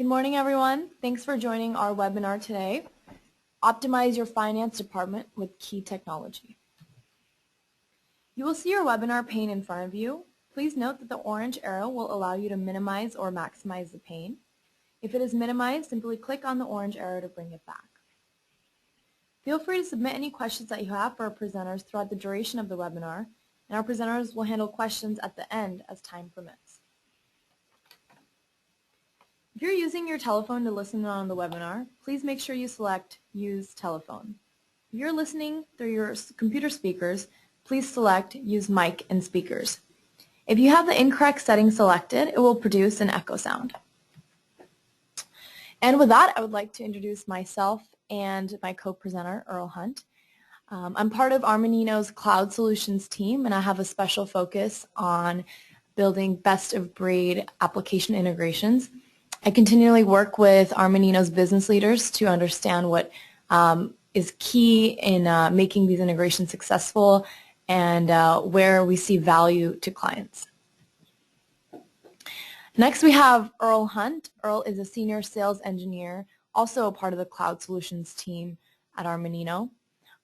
Good morning, everyone. Thanks for joining our webinar today, Optimize Your Finance Department with Key Technology. You will see your webinar pane in front of you. Please note that the orange arrow will allow you to minimize or maximize the pane. If it is minimized, simply click on the orange arrow to bring it back. Feel free to submit any questions that you have for our presenters throughout the duration of the webinar, and our presenters will handle questions at the end as time permits. If you're using your telephone to listen on the webinar, please make sure you select Use Telephone. If you're listening through your computer speakers, please select Use Mic and Speakers. If you have the incorrect setting selected, it will produce an echo sound. And with that, I would like to introduce myself and my co-presenter, Earl Hunt. I'm part of Armanino's Cloud Solutions team, and I have a special focus on building best-of-breed application integrations. I continually work with Armanino's business leaders to understand what is key in making these integrations successful and where we see value to clients. Next, we have Earl Hunt. Earl is a senior sales engineer, also a part of the Cloud Solutions team at Armanino.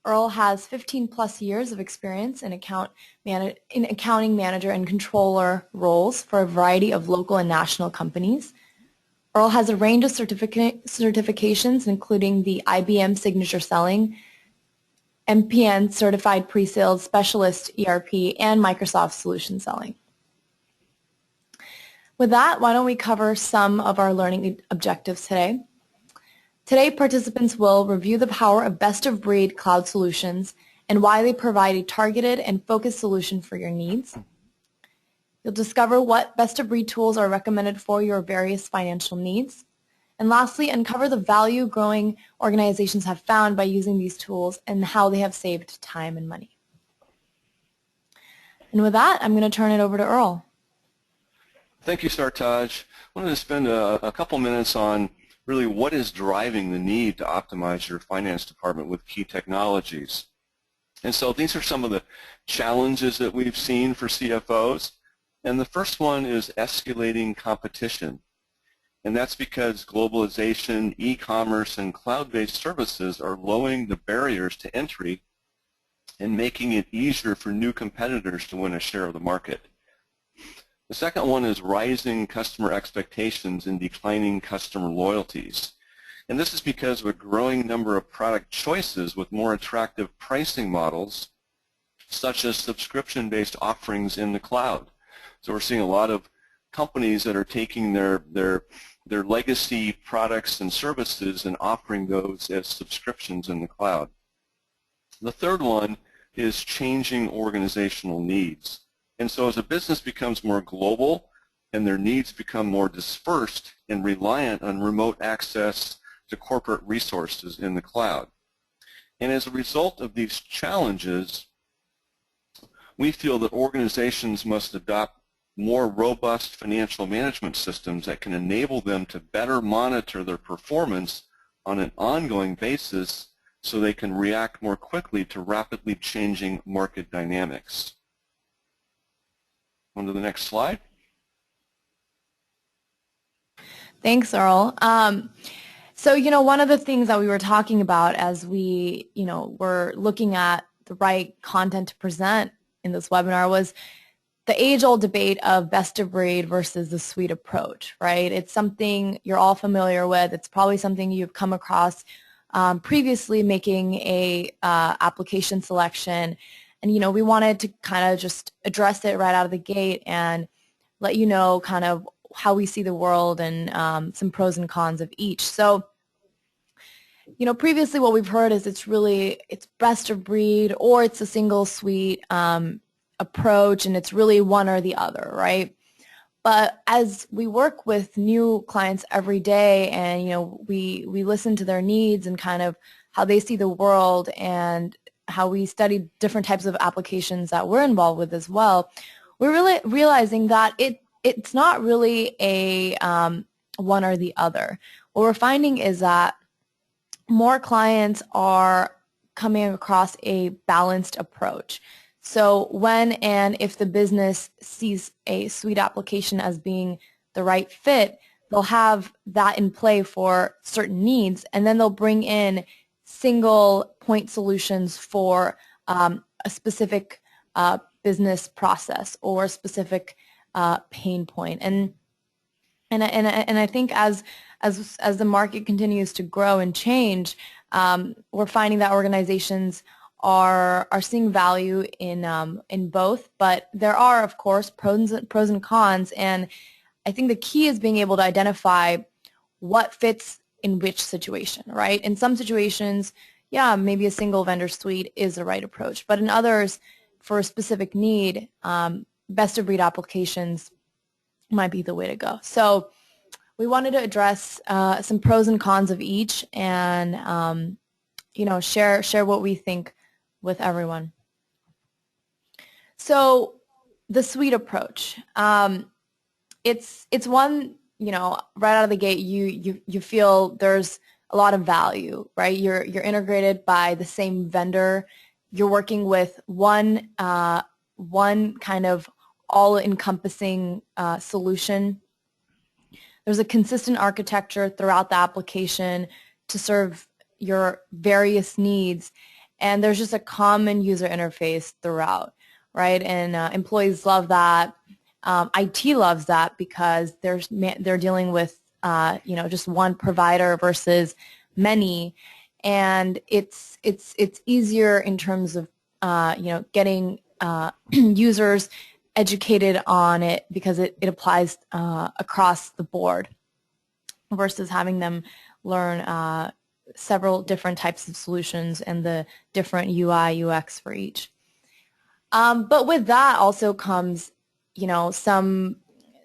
Earl has 15+ years of experience in accounting manager and controller roles for a variety of local and national companies. Earl has a range of certifications, including the IBM Signature Selling, MPN Certified Pre-Sales Specialist ERP, and Microsoft Solution Selling. With that, why don't we cover some of our learning objectives today? Today, participants will review the power of best-of-breed cloud solutions and why they provide a targeted and focused solution for your needs. You'll discover what best-of-breed tools are recommended for your various financial needs. And lastly, uncover the value growing organizations have found by using these tools and how they have saved time and money. And with that, I'm going to turn it over to Earl. Thank you, Sartaj. I wanted to spend a couple minutes on really what is driving the need to optimize your finance department with key technologies. And so these are some of the challenges that we've seen for CFOs. And the first one is escalating competition. And that's because globalization, e-commerce, and cloud-based services are lowering the barriers to entry and making it easier for new competitors to win a share of the market. The second one is rising customer expectations and declining customer loyalties. And this is because of a growing number of product choices with more attractive pricing models, such as subscription-based offerings in the cloud. So we're seeing a lot of companies that are taking their legacy products and services and offering those as subscriptions in the cloud. The third one is changing organizational needs. And so as a business becomes more global and their needs become more dispersed and reliant on remote access to corporate resources in the cloud. And as a result of these challenges, we feel that organizations must adopt more robust financial management systems that can enable them to better monitor their performance on an ongoing basis so they can react more quickly to rapidly changing market dynamics. On to the next slide. Thanks, Earl. So, one of the things that we were talking about as we, were looking at the right content to present in this webinar was the age-old debate of best-of-breed versus the suite approach, right? It's something you're all familiar with. It's probably something you've come across previously making a application selection. And, we wanted to kind of just address it right out of the gate and let you know kind of how we see the world and some pros and cons of each. So, previously what we've heard is it's best of breed or it's a single suite approach and it's really one or the other, right? But as we work with new clients every day and, we listen to their needs and kind of how they see the world and how we study different types of applications that we're involved with as well, we're really realizing that it's not really a one or the other. What we're finding is that more clients are coming across a balanced approach. So when and if the business sees a suite application as being the right fit, they'll have that in play for certain needs, and then they'll bring in single point solutions for a specific business process or a specific pain point. And I think as the market continues to grow and change, we're finding that organizations are seeing value in both, but there are, of course, pros and cons, and I think the key is being able to identify what fits in which situation, right? In some situations, yeah, maybe a single vendor suite is the right approach, but in others, for a specific need, best of breed applications might be the way to go. So we wanted to address some pros and cons of each, and share what we think with everyone. So the suite approach, it's one, right out of the gate you feel there's a lot of value, right? You're integrated by the same vendor. You're working with one kind of all-encompassing solution. There's a consistent architecture throughout the application to serve your various needs, and there's just a common user interface throughout, right? And employees love that. IT loves that because they're dealing with just one provider versus many, and it's easier in terms of getting users educated on it because it applies across the board versus having them learn several different types of solutions and the different UI, UX for each. But with that also comes,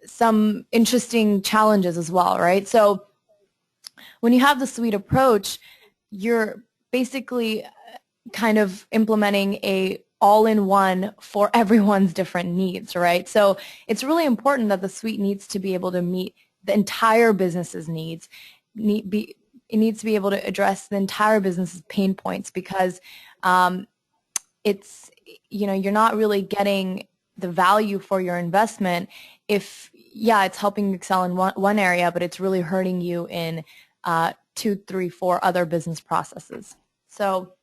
some interesting challenges as well, right? So when you have the suite approach, you're basically kind of implementing a all-in-one for everyone's different needs, right? So it's really important that the suite needs to be able to meet the entire business's needs. It needs to be able to address the entire business's pain points because you're not really getting the value for your investment if, yeah, it's helping you excel in one area, but it's really hurting you in 2, 3, 4 other business processes. So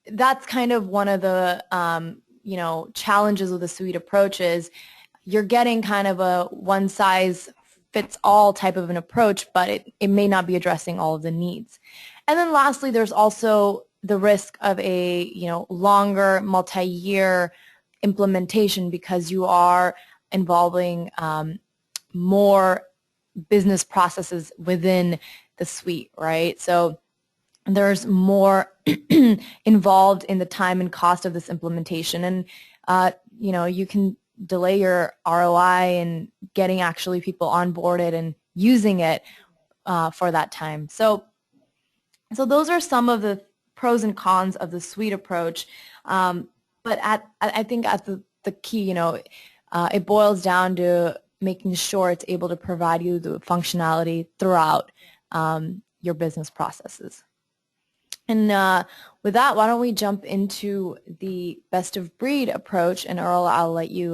that's kind of one of the challenges with the suite approach is you're getting kind of a one-size-fits-all type of an approach, but it may not be addressing all of the needs. And then lastly, there's also the risk of a longer multi-year implementation because you are involving more business processes within the suite, right? So there's more involved in the time and cost of this implementation, and you can delay your ROI and getting actually people onboarded and using it for that time. So those are some of the pros and cons of the suite approach, but I think at the key, it boils down to making sure it's able to provide you the functionality throughout your business processes. And with that, why don't we jump into the best of breed approach? And Earl, I'll let you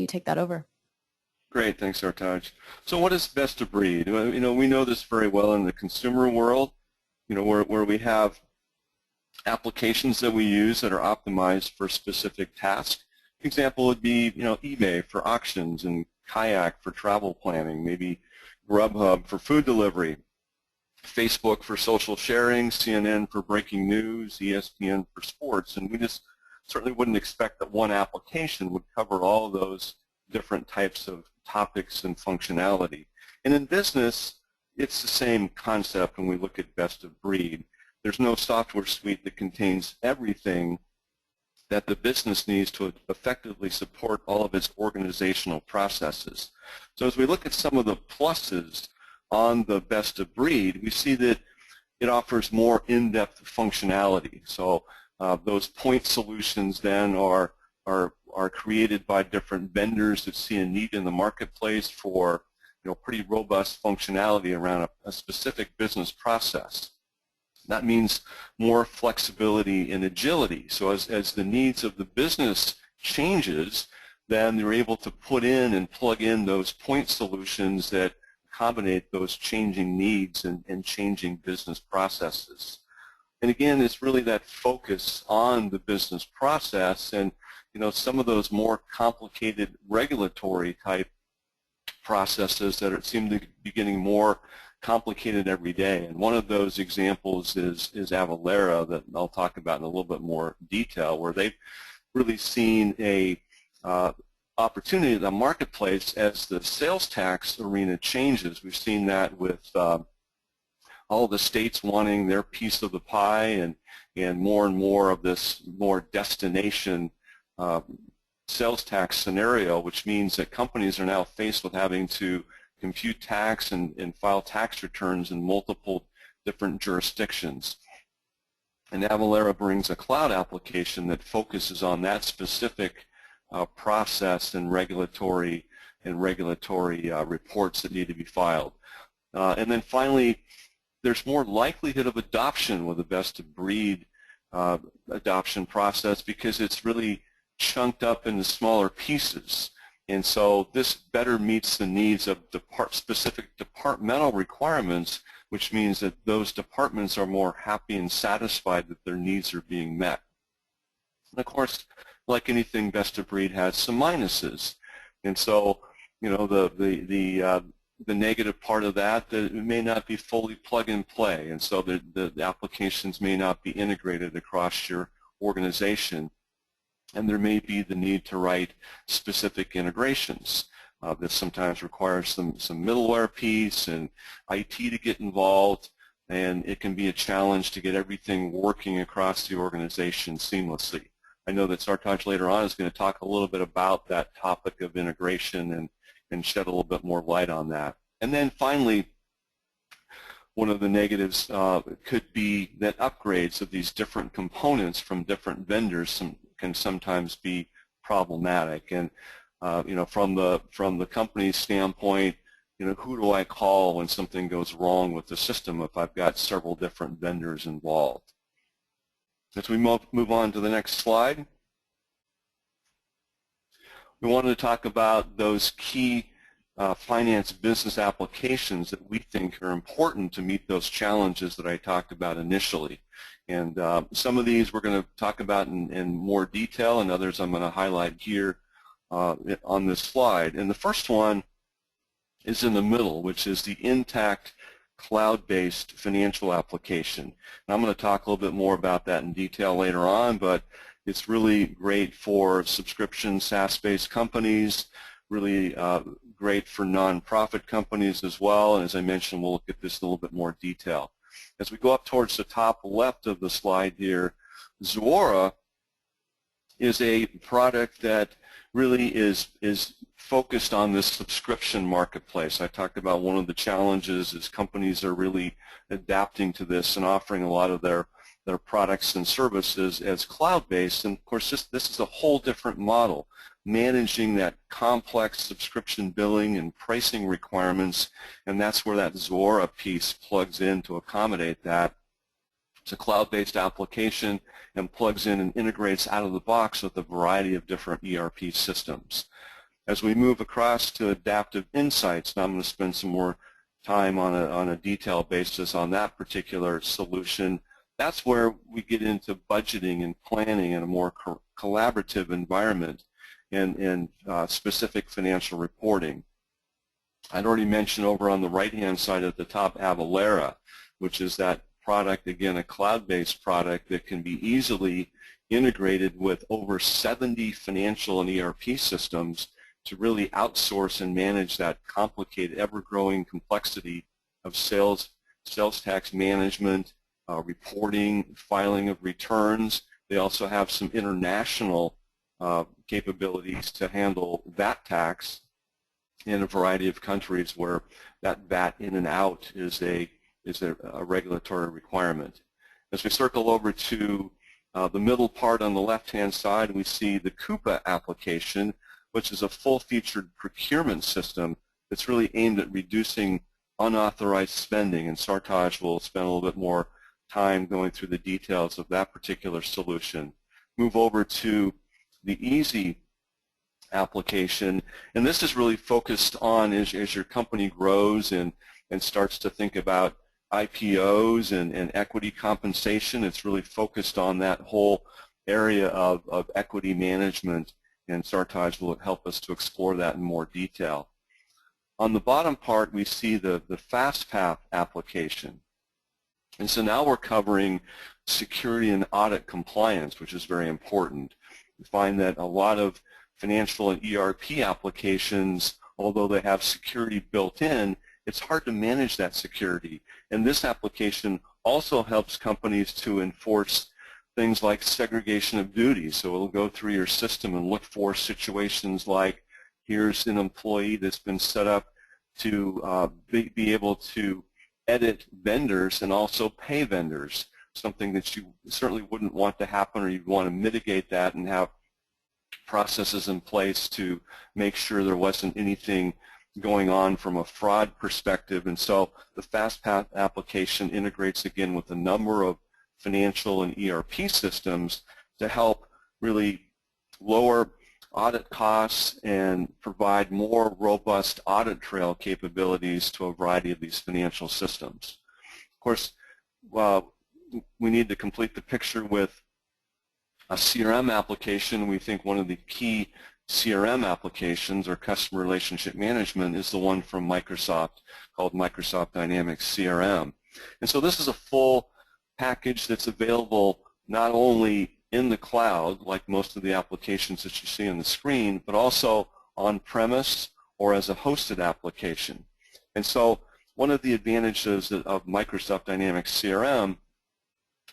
take that over. Great, thanks, Sartaj. So, what is best of breed? We know this very well in the consumer world. Where we have applications that we use that are optimized for specific tasks. Example would be eBay for auctions and Kayak for travel planning, maybe Grubhub for food delivery. Facebook for social sharing, CNN for breaking news, ESPN for sports, and we just certainly wouldn't expect that one application would cover all of those different types of topics and functionality. And in business, it's the same concept when we look at best of breed. There's no software suite that contains everything that the business needs to effectively support all of its organizational processes. So as we look at some of the pluses on the best of breed, we see that it offers more in-depth functionality. So those point solutions then are created by different vendors that see a need in the marketplace for pretty robust functionality around a specific business process. That means more flexibility and agility. So as the needs of the business changes, then they're able to put in and plug in those point solutions that accommodate those changing needs and changing business processes. And again, it's really that focus on the business process, and some of those more complicated regulatory type processes that seem to be getting more complicated every day. And one of those examples is Avalara, that I'll talk about in a little bit more detail, where they've really seen a opportunity in the marketplace as the sales tax arena changes. We've seen that with all the states wanting their piece of the pie, and more of this more destination sales tax scenario, which means that companies are now faced with having to compute tax and file tax returns in multiple different jurisdictions. And Avalara brings a cloud application that focuses on that specific process and regulatory reports that need to be filed. And then finally, there's more likelihood of adoption with the best-of-breed adoption process, because it's really chunked up into smaller pieces. And so this better meets the needs of specific departmental requirements, which means that those departments are more happy and satisfied that their needs are being met. And of course, like anything, best-of-breed has some minuses. And so, the negative part of that it may not be fully plug and play, and so the applications may not be integrated across your organization, and there may be the need to write specific integrations. This sometimes requires some middleware piece and IT to get involved, and it can be a challenge to get everything working across the organization seamlessly. I know that Sartaj later on is going to talk a little bit about that topic of integration and shed a little bit more light on that. And then finally, one of the negatives could be that upgrades of these different components from different vendors can sometimes be problematic. And from the company's standpoint, who do I call when something goes wrong with the system if I've got several different vendors involved? As we move on to the next slide, we wanted to talk about those key finance business applications that we think are important to meet those challenges that I talked about initially. And some of these we're going to talk about in more detail, and others I'm going to highlight here on this slide. And the first one is in the middle, which is the Intact cloud-based financial application. And I'm going to talk a little bit more about that in detail later on, but it's really great for subscription SaaS-based companies, really great for nonprofit companies as well. And as I mentioned, we'll look at this in a little bit more detail. As we go up towards the top left of the slide here, Zuora is a product that really is focused on this subscription marketplace. I talked about one of the challenges is companies are really adapting to this and offering a lot of their products and services as cloud-based. And of course, this is a whole different model, managing that complex subscription billing and pricing requirements, and that's where that Zuora piece plugs in to accommodate that. It's a cloud-based application and plugs in and integrates out of the box with a variety of different ERP systems. As we move across to Adaptive Insights, now I'm going to spend some more time on a detailed basis on that particular solution. That's where we get into budgeting and planning in a more collaborative environment and specific financial reporting. I'd already mentioned over on the right-hand side at the top Avalara, which is that product, again, a cloud-based product that can be easily integrated with over 70 financial and ERP systems to really outsource and manage that complicated, ever-growing complexity of sales tax management, reporting, filing of returns. They also have some international capabilities to handle VAT tax in a variety of countries where that VAT in and out is a regulatory requirement. As we circle over to the middle part on the left-hand side, we see the Coupa application, which is a full-featured procurement system that's really aimed at reducing unauthorized spending, and Sartaj will spend a little bit more time going through the details of that particular solution. Move over to the Easy application. And this is really focused on as your company grows and starts to think about IPOs and equity compensation. It's really focused on that whole area of equity management, and Sartaj will help us to explore that in more detail. On the bottom part, we see the FastPath application. And so now we're covering security and audit compliance, which is very important. We find that a lot of financial and ERP applications, although they have security built in, it's hard to manage that security. And this application also helps companies to enforce things like segregation of duties. So it'll go through your system and look for situations like, here's an employee that's been set up to be able to edit vendors and also pay vendors, something that you certainly wouldn't want to happen, or you'd want to mitigate that and have processes in place to make sure there wasn't anything going on from a fraud perspective. And so the FastPath application integrates again with a number of financial and ERP systems to help really lower audit costs and provide more robust audit trail capabilities to a variety of these financial systems. Of course, we need to complete the picture with a CRM application. We think one of the key CRM applications, or customer relationship management, is the one from Microsoft called Microsoft Dynamics CRM. And so this is a full package that's available not only in the cloud, like most of the applications that you see on the screen, but also on-premise or as a hosted application. And so one of the advantages of Microsoft Dynamics CRM,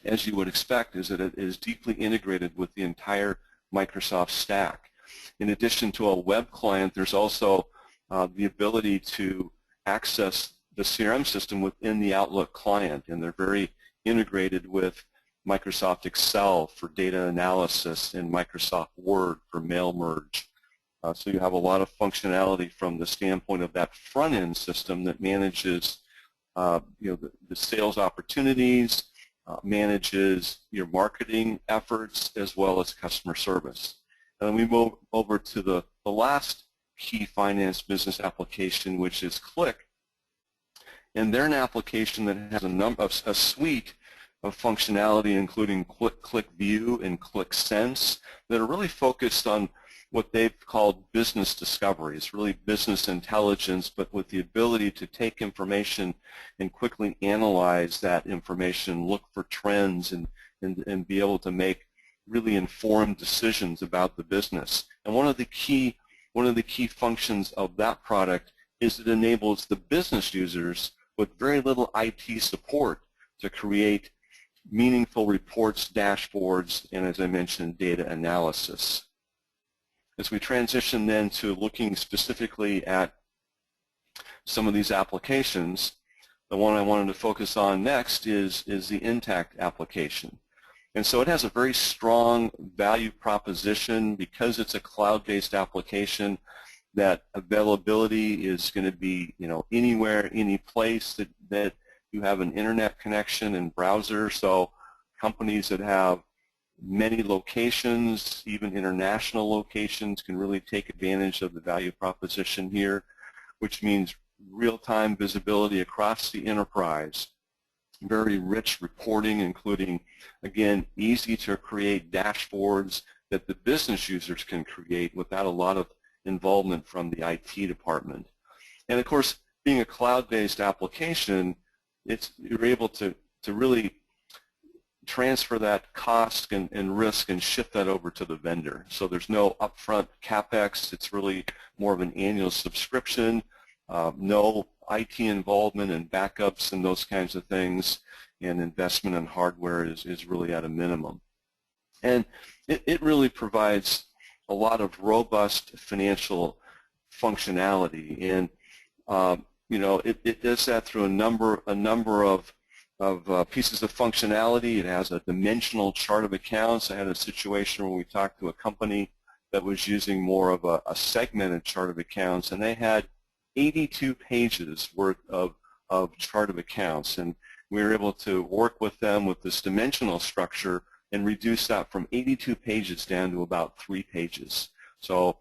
as you would expect, is that it is deeply integrated with the entire Microsoft stack. In addition to a web client, there's also the ability to access the CRM system within the Outlook client, and they're very integrated with Microsoft Excel for data analysis and Microsoft Word for mail merge. So you have a lot of functionality from the standpoint of that front-end system that manages the sales opportunities, manages your marketing efforts, as well as customer service. And then we move over to the last key finance business application, which is Click. And they're an application that has a suite of functionality, including Click View and Click Sense, that are really focused on what they've called business discovery. It's really business intelligence, but with the ability to take information and quickly analyze that information, look for trends, and be able to make really informed decisions about the business. And one of the key functions of that product is it enables the business users with very little IT support to create meaningful reports, dashboards, and, as I mentioned, data analysis. As we transition then to looking specifically at some of these applications, the one I wanted to focus on next is the Intact application. And so it has a very strong value proposition because it's a cloud-based application. That availability is going to be, anywhere, any place that you have an internet connection and browser. So companies that have many locations, even international locations, can really take advantage of the value proposition here, which means real-time visibility across the enterprise. Very rich reporting, including, again, easy to create dashboards that the business users can create without a lot of involvement from the IT department. And of course, being a cloud-based application, you're able to really transfer that cost and risk and shift that over to the vendor. So there's no upfront CapEx. It's really more of an annual subscription, no IT involvement and backups and those kinds of things, and investment in hardware is really at a minimum. And it really provides a lot of robust financial functionality, and it does that through a number of pieces of functionality. It has a dimensional chart of accounts. I had a situation where we talked to a company that was using more of a segmented chart of accounts, and they had 82 pages worth of chart of accounts, and we were able to work with them with this dimensional structure and reduce that from 82 pages down to about 3 pages. So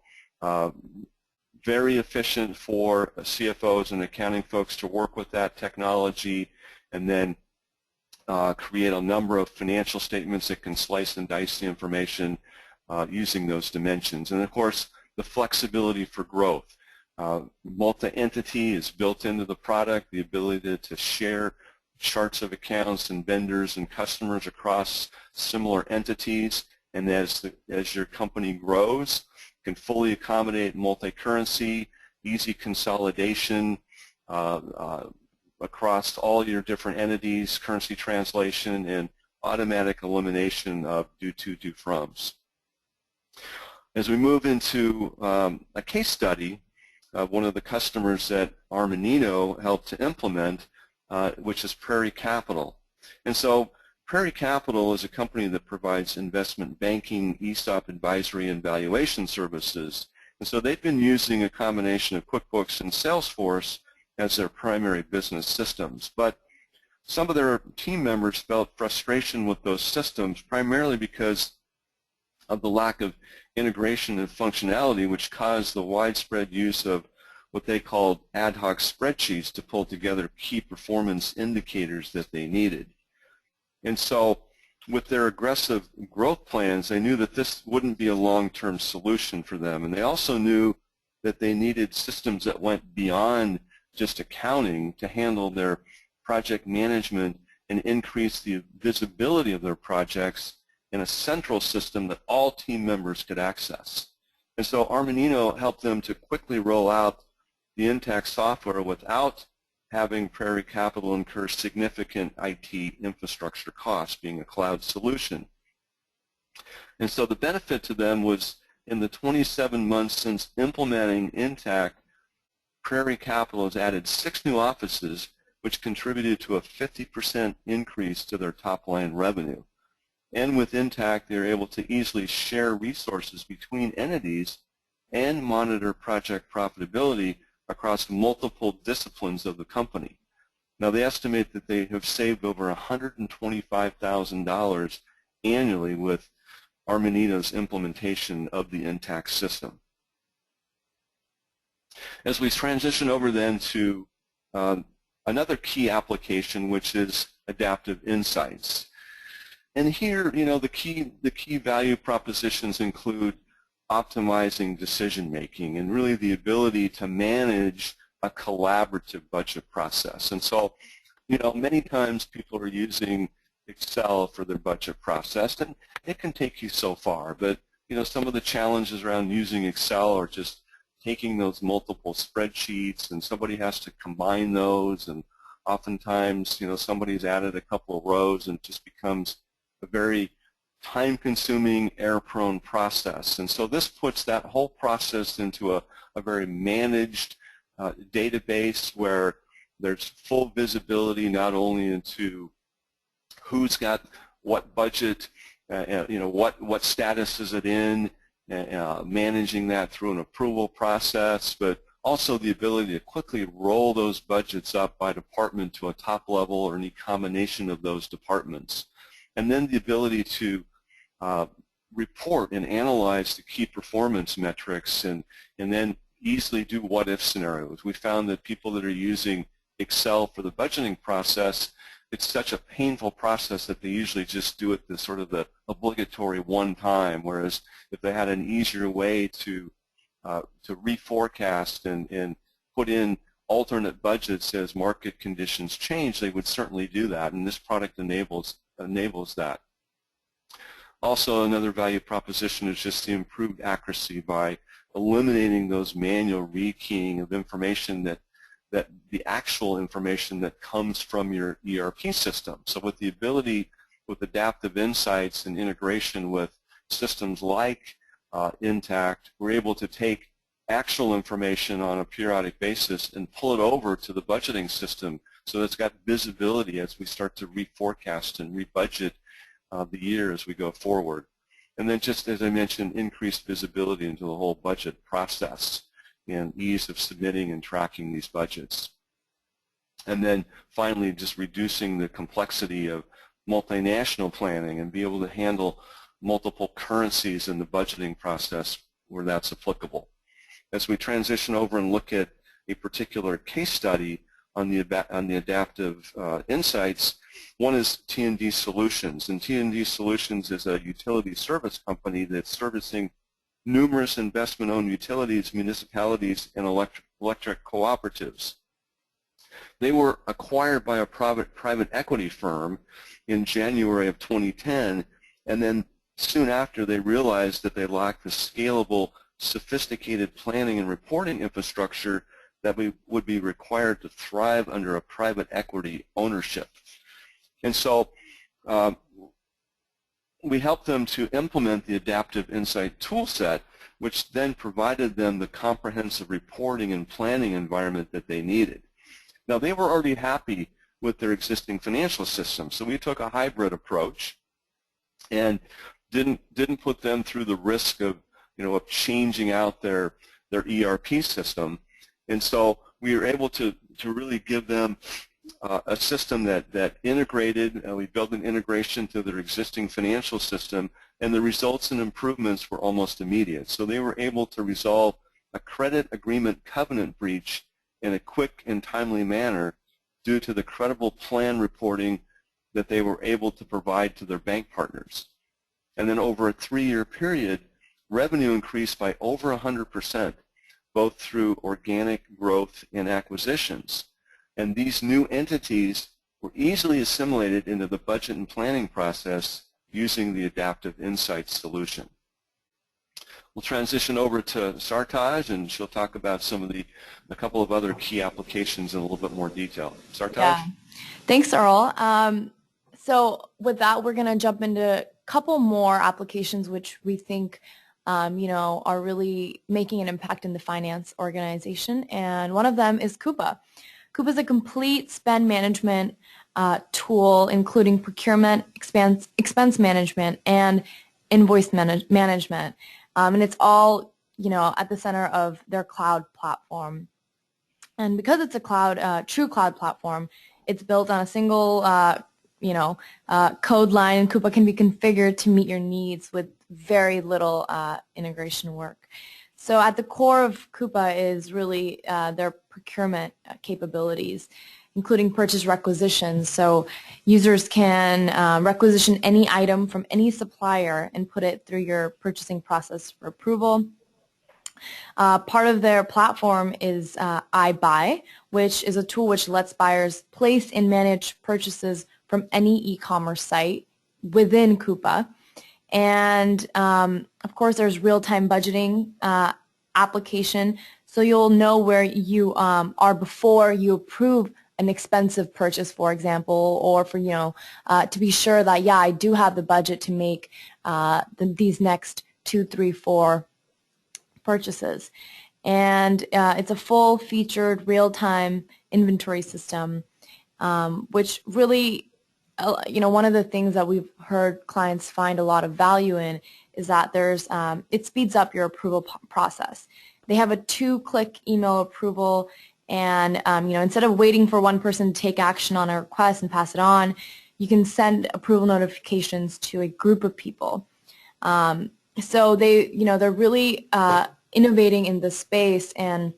Very efficient for CFOs and accounting folks to work with that technology and then create a number of financial statements that can slice and dice the information using those dimensions. And of course, the flexibility for growth. Multi-entity is built into the product, the ability to share charts of accounts and vendors and customers across similar entities, and as your company grows, can fully accommodate multi-currency, easy consolidation across all your different entities, currency translation, and automatic elimination of do-to-do-froms. As we move into a case study, one of the customers that Armanino helped to implement, which is Prairie Capital. And so Prairie Capital is a company that provides investment banking, ESOP advisory, and valuation services. And so they've been using a combination of QuickBooks and Salesforce as their primary business systems. But some of their team members felt frustration with those systems primarily because of the lack of integration and functionality, which caused the widespread use of what they called ad hoc spreadsheets to pull together key performance indicators that they needed. And so with their aggressive growth plans, they knew that this wouldn't be a long-term solution for them. And they also knew that they needed systems that went beyond just accounting to handle their project management and increase the visibility of their projects in a central system that all team members could access. And so Armanino helped them to quickly roll out the Intact software without having Prairie Capital incur significant IT infrastructure costs, being a cloud solution. And so the benefit to them was in the 27 months since implementing Intact, Prairie Capital has added 6 new offices, which contributed to a 50% increase to their top-line revenue. And with Intact, they're able to easily share resources between entities and monitor project profitability across multiple disciplines of the company. Now, they estimate that they have saved over $125,000 annually with Armanino's implementation of the Intact system. As we transition over then to another key application, which is adaptive insights. And here, you know, the key value propositions include optimizing decision making and really the ability to manage a collaborative budget process. And so, you know, many times people are using Excel for their budget process, and it can take you so far. But, you know, some of the challenges around using Excel are just taking those multiple spreadsheets, and somebody has to combine those, and oftentimes, you know, somebody's added a couple of rows and it just becomes a very time-consuming, error-prone process. And so this puts that whole process into a very managed database where there's full visibility not only into who's got what budget, you know, what status is it in, managing that through an approval process, but also the ability to quickly roll those budgets up by department to a top level or any combination of those departments. And then the ability to report and analyze the key performance metrics and then easily do what-if scenarios. We found that people that are using Excel for the budgeting process, it's such a painful process that they usually just do it the sort of the obligatory one time, whereas if they had an easier way to reforecast and put in alternate budgets as market conditions change, they would certainly do that, and this product enables that. Also, another value proposition is just the improved accuracy by eliminating those manual rekeying of information that the actual information that comes from your ERP system. So with the ability, with adaptive insights and integration with systems like Intact, we're able to take actual information on a periodic basis and pull it over to the budgeting system so that it's got visibility as we start to reforecast and rebudget the year as we go forward. And then just as I mentioned, increased visibility into the whole budget process and ease of submitting and tracking these budgets. And then finally, just reducing the complexity of multinational planning and be able to handle multiple currencies in the budgeting process where that's applicable. as we transition over and look at a particular case study on the adaptive insights. One is T&D Solutions, and T&D Solutions is a utility service company that's servicing numerous investment-owned utilities, municipalities, and electric cooperatives. They were acquired by a private equity firm in January of 2010, and then soon after they realized that they lacked the scalable, sophisticated planning and reporting infrastructure that would be required to thrive under a private equity ownership. And so we helped them to implement the Adaptive Insight toolset, which then provided them the comprehensive reporting and planning environment that they needed. Now, they were already happy with their existing financial system, so we took a hybrid approach and didn't put them through the risk of of changing out their ERP system. And so we were able to really give them a system that integrated. We built an integration to their existing financial system, and the results and improvements were almost immediate. So they were able to resolve a credit agreement covenant breach in a quick and timely manner due to the credible plan reporting that they were able to provide to their bank partners. And then over a 3-year period, revenue increased by over 100%, both through organic growth and acquisitions. And these new entities were easily assimilated into the budget and planning process using the Adaptive Insights solution. We'll transition over to Sartaj, and she'll talk about some of a couple of other key applications in a little bit more detail. Sartaj? Yeah. Thanks, Earl. So with that, we're going to jump into a couple more applications which we think are really making an impact in the finance organization, and one of them is Coupa. Coupa is a complete spend management tool, including procurement, expense management, and invoice management, and it's all at the center of their cloud platform. And because it's a true cloud platform, it's built on a single code line, and Coupa can be configured to meet your needs with very little integration work. So at the core of Coupa is really their procurement capabilities, including purchase requisitions. So users can requisition any item from any supplier and put it through your purchasing process for approval. Part of their platform is iBuy, which is a tool which lets buyers place and manage purchases from any e-commerce site within Coupa. And of course, there's real-time budgeting application, so you'll know where you are before you approve an expensive purchase, for example, or for to be sure that I do have the budget to make these next 2, 3, 4 purchases. And it's a full-featured real-time inventory system, which really one of the things that we've heard clients find a lot of value in is that it speeds up your approval process. They have a 2-click email approval, and instead of waiting for one person to take action on a request and pass it on, you can send approval notifications to a group of people. So they're really innovating in this space and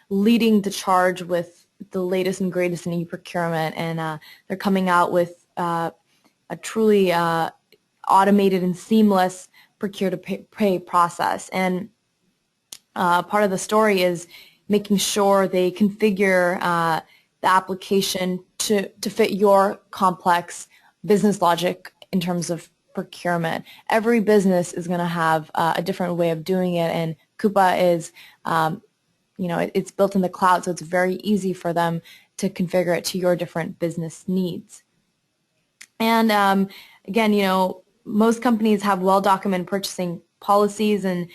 leading the charge with the latest and greatest in eProcurement, and they're coming out with a truly automated and seamless procure-to-pay process. And part of the story is making sure they configure the application to fit your complex business logic in terms of procurement. Every business is going to have a different way of doing it, and Coupa is it's built in the cloud, so it's very easy for them to configure it to your different business needs. And again, most companies have well-documented purchasing policies, and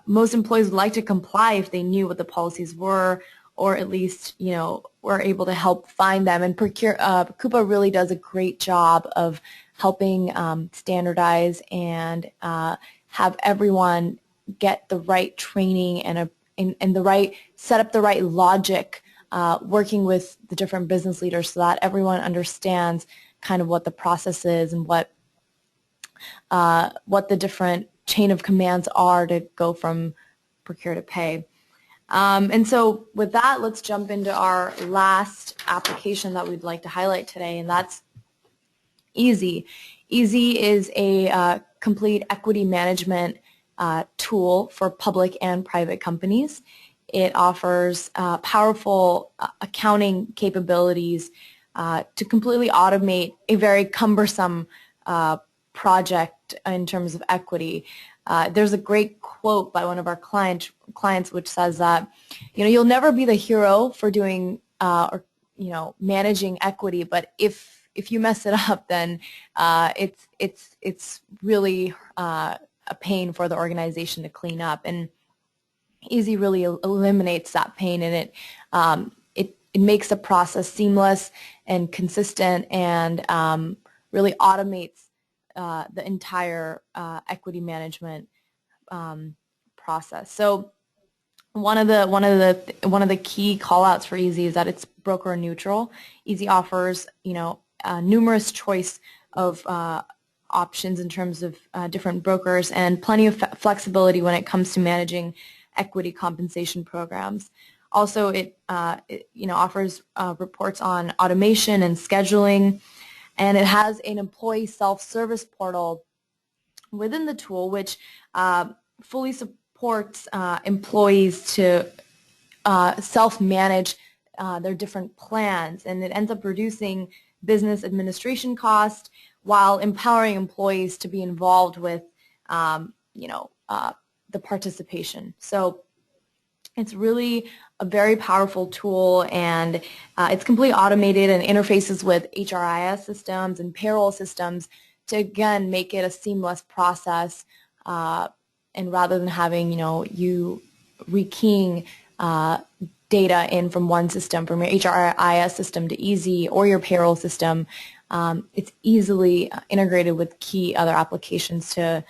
most employees would like to comply if they knew what the policies were, or at least were able to help find them. And Coupa really does a great job of helping standardize and have everyone get the right training and set up the right logic, working with the different business leaders so that everyone understands kind of what the process is and what the different chain of commands are to go from procure to pay. And so with that, let's jump into our last application that we'd like to highlight today, and that's Easy. Easy is a complete equity management tool for public and private companies. It offers powerful accounting capabilities to completely automate a very cumbersome project in terms of equity. There's a great quote by one of our clients which says that, you'll never be the hero for doing or managing equity, but if you mess it up, then it's really a pain for the organization to clean up. And Easy really eliminates that pain, and it makes the process seamless and consistent, and really automates the entire equity management process. So one of the key callouts for Easy is that it's broker neutral. Easy offers numerous choice of options in terms of different brokers, and plenty of flexibility when it comes to managing equity compensation programs. Also, it offers reports on automation and scheduling, and it has an employee self-service portal within the tool which fully supports employees to self-manage their different plans, and it ends up reducing business administration cost while empowering employees to be involved with the participation. So it's really a very powerful tool, and it's completely automated and interfaces with HRIS systems and payroll systems to, again, make it a seamless process, and rather than having you rekeying data in from one system, from your HRIS system to Easy or your payroll system, it's easily integrated with key other applications to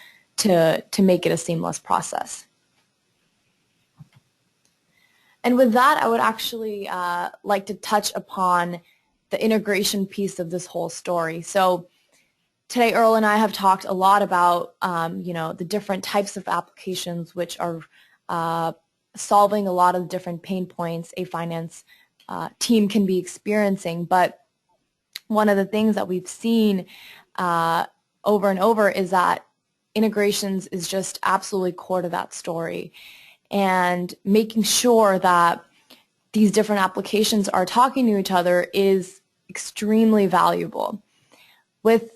make it a seamless process. And with that, I would actually like to touch upon the integration piece of this whole story. So today, Earl and I have talked a lot about the different types of applications which are solving a lot of different pain points a finance team can be experiencing. But one of the things that we've seen over and over is that integrations is just absolutely core to that story, and making sure that these different applications are talking to each other is extremely valuable. With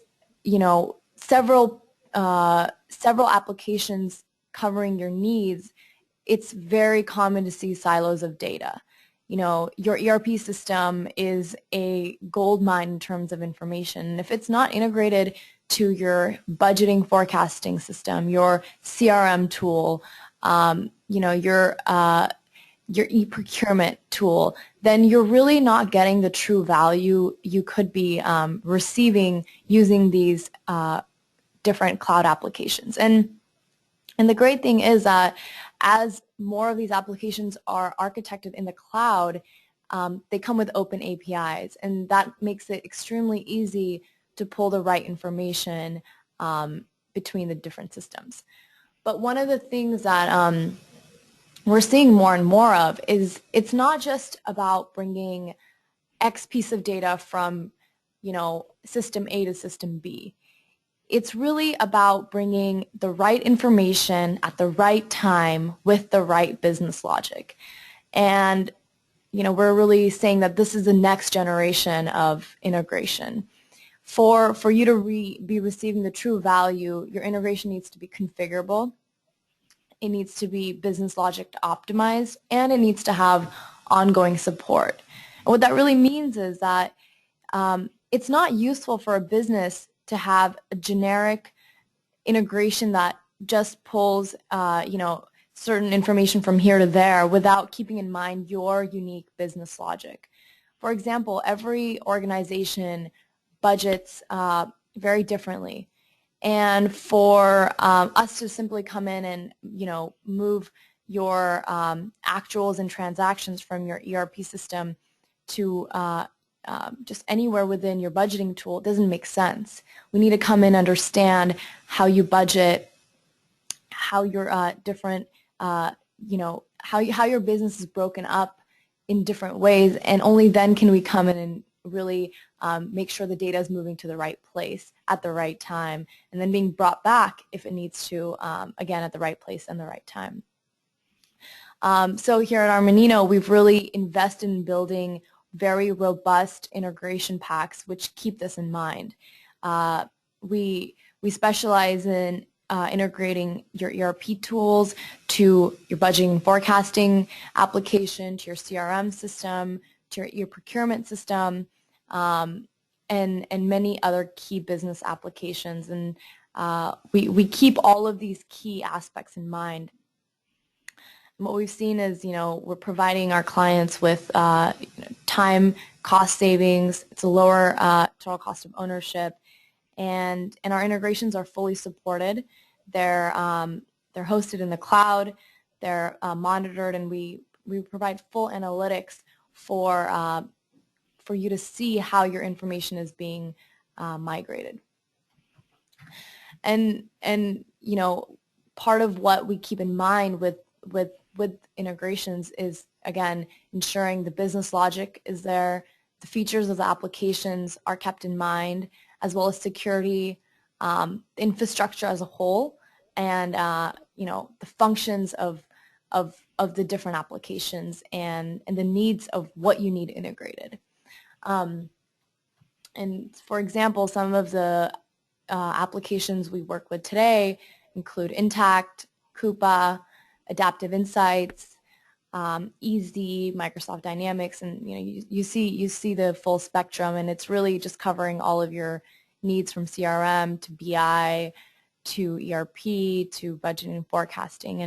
several applications covering your needs, it's very common to see silos of data. Your ERP system is a gold mine in terms of information. And if it's not integrated to your budgeting forecasting system, your CRM tool, your eProcurement tool, then you're really not getting the true value you could be receiving using these different cloud applications. And the great thing is that as more of these applications are architected in the cloud, they come with open APIs, and that makes it extremely easy to pull the right information between the different systems. But one of the things that we're seeing more and more of is it's not just about bringing X piece of data from system A to system B. It's really about bringing the right information at the right time with the right business logic. And we're really saying that this is the next generation of integration. For you to be receiving the true value, your integration needs to be configurable, it needs to be business logic optimized, and it needs to have ongoing support. And what that really means is that it's not useful for a business to have a generic integration that just pulls certain information from here to there without keeping in mind your unique business logic. For example, every organization budgets very differently, and for us to simply come in and move your actuals and transactions from your ERP system to just anywhere within your budgeting tool doesn't make sense. We need to come in and understand how you budget, how your different how your business is broken up in different ways, and only then can we come in and really make sure the data is moving to the right place at the right time, and then being brought back if it needs to, again, at the right place and the right time. So here at Armanino, we've really invested in building very robust integration packs which keep this in mind. We specialize in integrating your ERP tools to your budgeting and forecasting application, to your CRM system, to your procurement system, and many other key business applications. And we keep all of these key aspects in mind. And what we've seen is, we're providing our clients with time, cost savings. It's a lower total cost of ownership, and our integrations are fully supported. They're hosted in the cloud. They're monitored, and we provide full analytics for you to see how your information is being migrated. And part of what we keep in mind with integrations is, again, ensuring the business logic is there, the features of the applications are kept in mind, as well as security, infrastructure as a whole, and the functions of the different applications and the needs of what you need integrated. And for example, some of the applications we work with today include Intact, Coupa, Adaptive Insights, Easy, Microsoft Dynamics, and you see the full spectrum, and it's really just covering all of your needs from CRM to BI to ERP to budgeting and forecasting.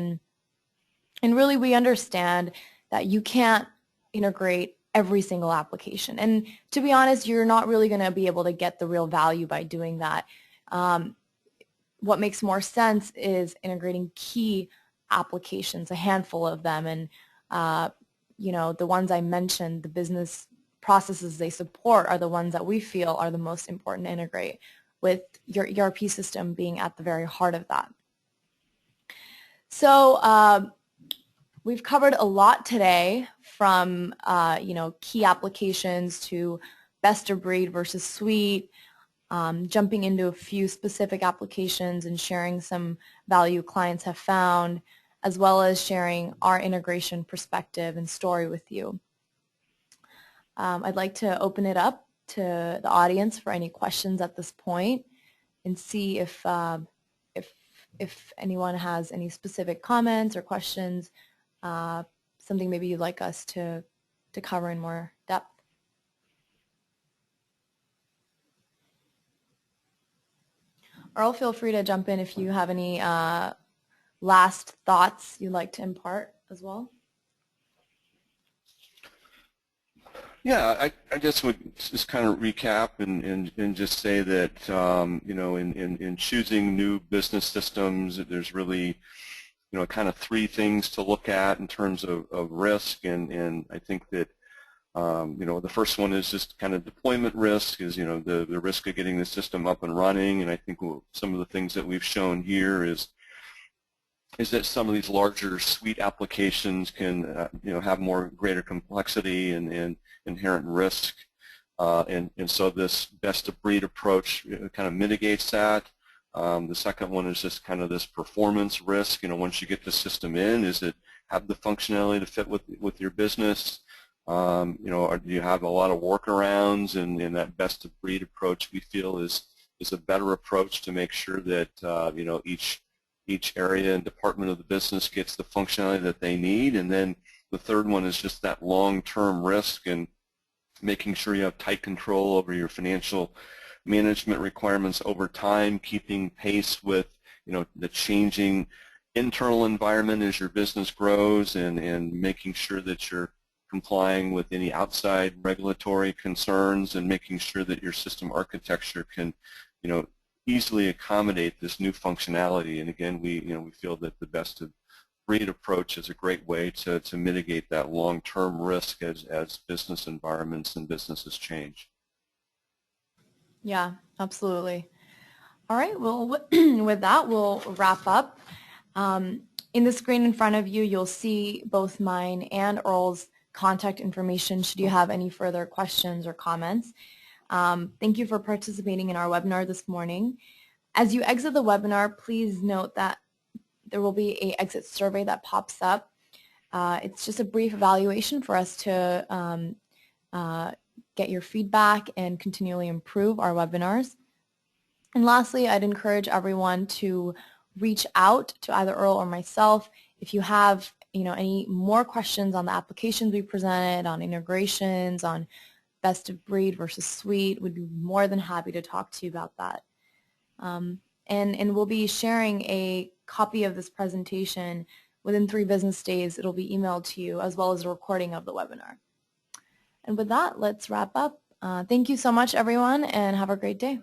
And really we understand that you can't integrate every single application. And to be honest, you're not really going to be able to get the real value by doing that. What makes more sense is integrating key applications, a handful of them, and the ones I mentioned, the business processes they support, are the ones that we feel are the most important to integrate, with your ERP system being at the very heart of that. So we've covered a lot today, from key applications to best of breed versus suite, jumping into a few specific applications and sharing some value clients have found, as well as sharing our integration perspective and story with you. I'd like to open it up to the audience for any questions at this point, and see if anyone has any specific comments or questions, something maybe you'd like us to cover in more depth. Earl, feel free to jump in if you have any last thoughts you'd like to impart as well. Yeah, I just would just kind of recap and just say that in choosing new business systems, there's really kind of three things to look at in terms of risk, and I think that the first one is just kind of deployment risk, is the risk of getting the system up and running, and I think some of the things that we've shown here is that some of these larger suite applications can have more greater complexity and inherent risk, and so this best of breed approach kind of mitigates that. The second one is just kind of this performance risk. Once you get the system in, is it have the functionality to fit with your business? Or do you have a lot of workarounds? And that best of breed approach, we feel, is a better approach to make sure that each area and department of the business gets the functionality that they need. And then the third one is just that long-term risk and making sure you have tight control over your financial management requirements over time, keeping pace with the changing internal environment as your business grows, and making sure that you're complying with any outside regulatory concerns, and making sure that your system architecture can easily accommodate this new functionality. And again, we feel that the best of breed approach is a great way to mitigate that long-term risk as business environments and businesses change. Yeah, absolutely. All right, well, with that, we'll wrap up. In the screen in front of you, you'll see both mine and Earl's contact information should you have any further questions or comments. Thank you for participating in our webinar this morning. As you exit the webinar, please note that there will be an exit survey that pops up. It's just a brief evaluation for us to get your feedback and continually improve our webinars. And lastly, I'd encourage everyone to reach out to either Earl or myself if you have any more questions on the applications we presented, on integrations, on best of breed versus suite. We'd be more than happy to talk to you about that. And we'll be sharing a copy of this presentation within 3 business days. It'll be emailed to you as well as a recording of the webinar. And with that, let's wrap up. Thank you so much, everyone, and have a great day.